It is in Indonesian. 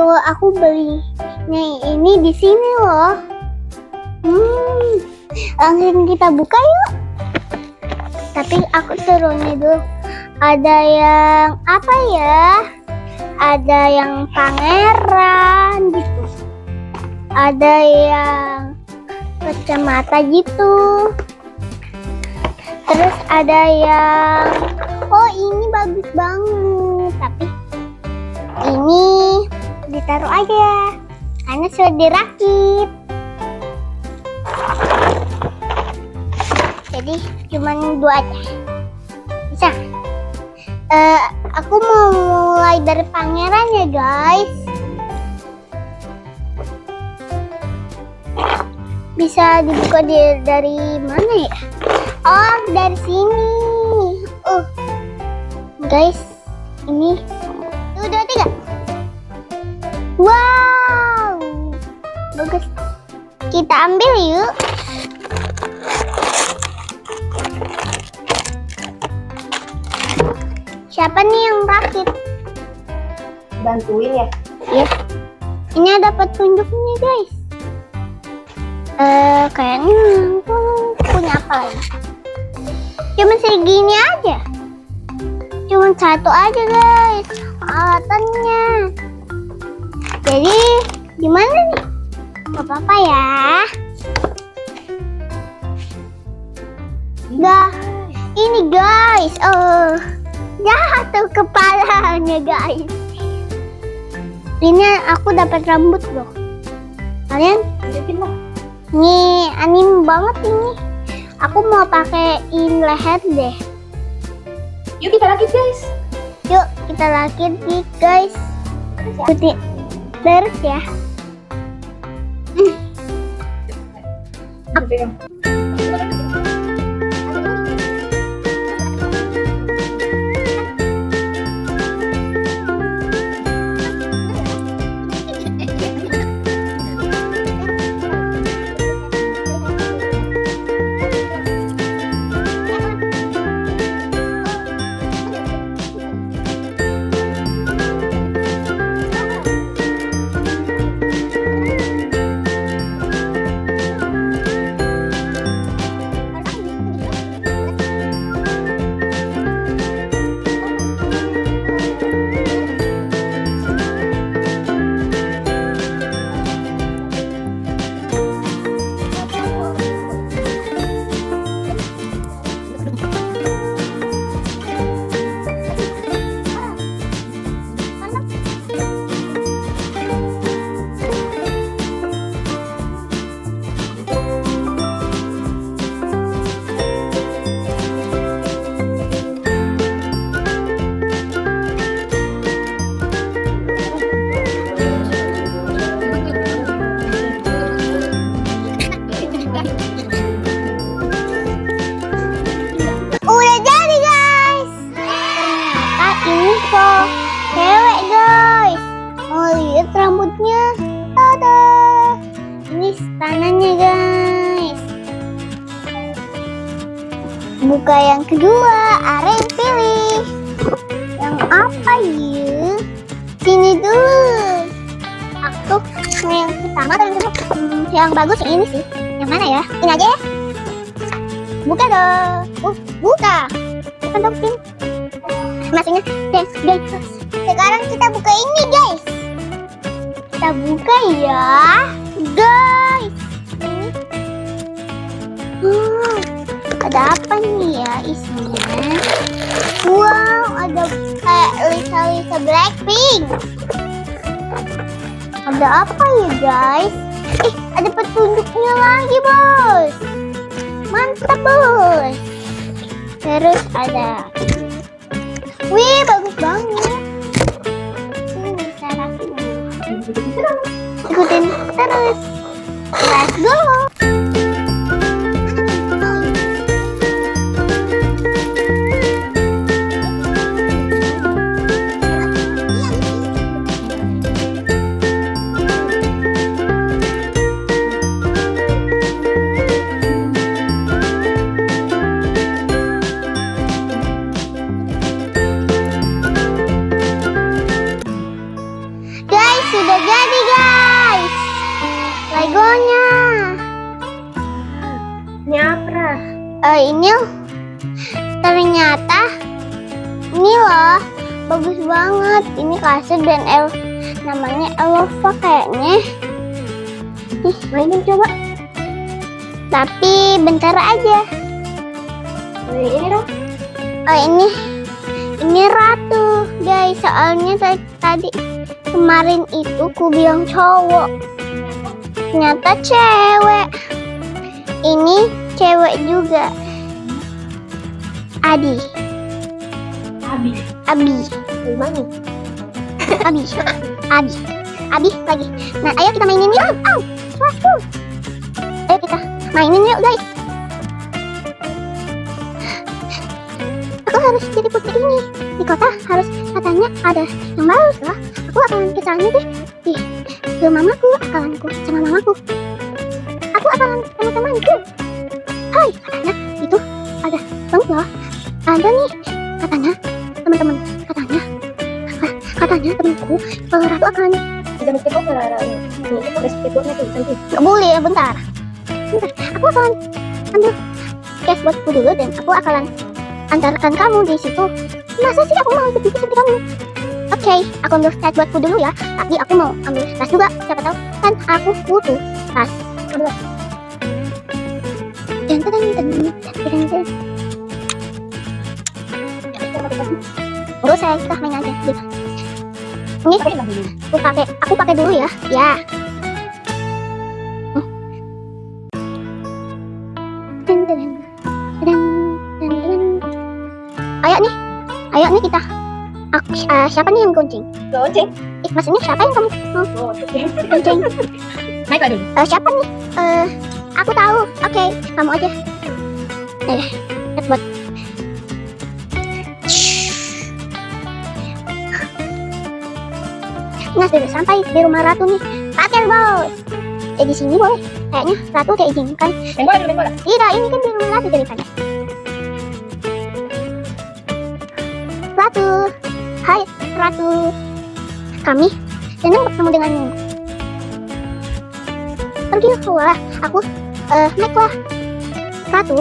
Tuh aku belinya ini di sini loh. Langsung kita buka yuk. Tapi aku serunya dulu. Ada yang apa ya? Ada yang pangeran gitu. Ada yang kacamata gitu. Terus ada yang ini bagus banget. Tapi ini ditaruh aja karena sudah dirakit. Jadi cuman 2 aja. Bisa. Aku mau mulai dari pangeran ya guys. Bisa dibuka dari mana ya? Oh, dari sini. Guys, ini 1, 2, 3. Wow, bagus. Kita ambil yuk. Siapa nih yang rakit? Bantuin ya? Iya. Ini ada petunjuknya guys. Kayaknya aku punya apa lagi? Cuma segini aja. Cuma 1 aja guys alatannya. Jadi gimana nih? Gak apa-apa ya. Ini guys. Jatuh kepalanya guys. Ini aku dapat rambut loh. Kalian? Nih anime banget ini. Aku mau pakein leher deh. Yuk kita rakit guys. Yuk kita rakit nih guys. Ikuti terus ya. Udah jadi guys. Ternyata ini kok cewek guys. Mau lihat rambutnya? Tada. Ini tangannya guys. Buka yang kedua. Aren pilih. Yang apa ya? Sini dulu. Aku yang pertama atau yang kedua? Yang bagus yang ini sih. Yang mana ya? Ini aja ya. Buka dong. Buka. Bukan dong, Pin. Masuknya. Guys. Sekarang kita buka ini, guys. Kita buka ya. Guys. Ada apa nih ya isinya? Wow, ada kayak Lisa Blackpink. Ada apa ya, guys? Ada petunjuknya lagi, bos. Mantap bos. Terus ada, wih bagus banget. Ini bisa rakit. Ikutin terus. Let's go. Guys, sudah jadi guys. Legonya. Ini apa? Ini ternyata ini loh bagus banget. Ini kasur dan namanya Elova kayaknya. Mainin coba. Tapi bentar aja. Ini dong. Ini ratu guys. Soalnya tadi kemarin itu ku bilang cowok, ternyata cewek. Ini cewek juga. Abi. Gimana? Abi lagi. Nah, ayo kita mainin yuk. Suasku. Ayo kita mainin yuk guys. Aku harus jadi putri ini. Di kota harus katanya ada yang bagus lah. Aku akan ke sana deh. Ke mamaku, akalanku sama mamaku. Aku akalan sama temanku. Hai, katanya itu ada banget loh. Ada nih, katanya teman-teman. Katanya temanku kalau Ratu akan Udah mesti kok ini udah speedboatnya tuh nanti. nggak boleh bentar. Aku akan ambil cashboardku dulu dan aku akan antarkan kamu di situ. Masa sih aku mau ikut seperti kamu? Oke, aku ambil cashboardku dulu ya. Tapi aku mau ambil tas juga. Siapa tahu kan aku butuh tas. Dan Bro, kita main aja gitu. Ini aku pakai dulu ya. Ya. Ayo nih kita. Siapa nih yang gonceng? Gonceng. Maksudnya siapa yang kamu mau gonceng? Naik dulu. Siapa nih? Aku tahu. Oke, kamu aja. Buat. Nah, sudah sampai di rumah Ratu nih. Pakai bos. Di sini boleh. Kayaknya Ratu udah izinkan. Main bola. Tidak, ini kan di rumah Ratu ceritanya. Ratu. Hai, Ratu. Kami senang bertemu denganmu. Pergi keluar. Aku naiklah. Ratu.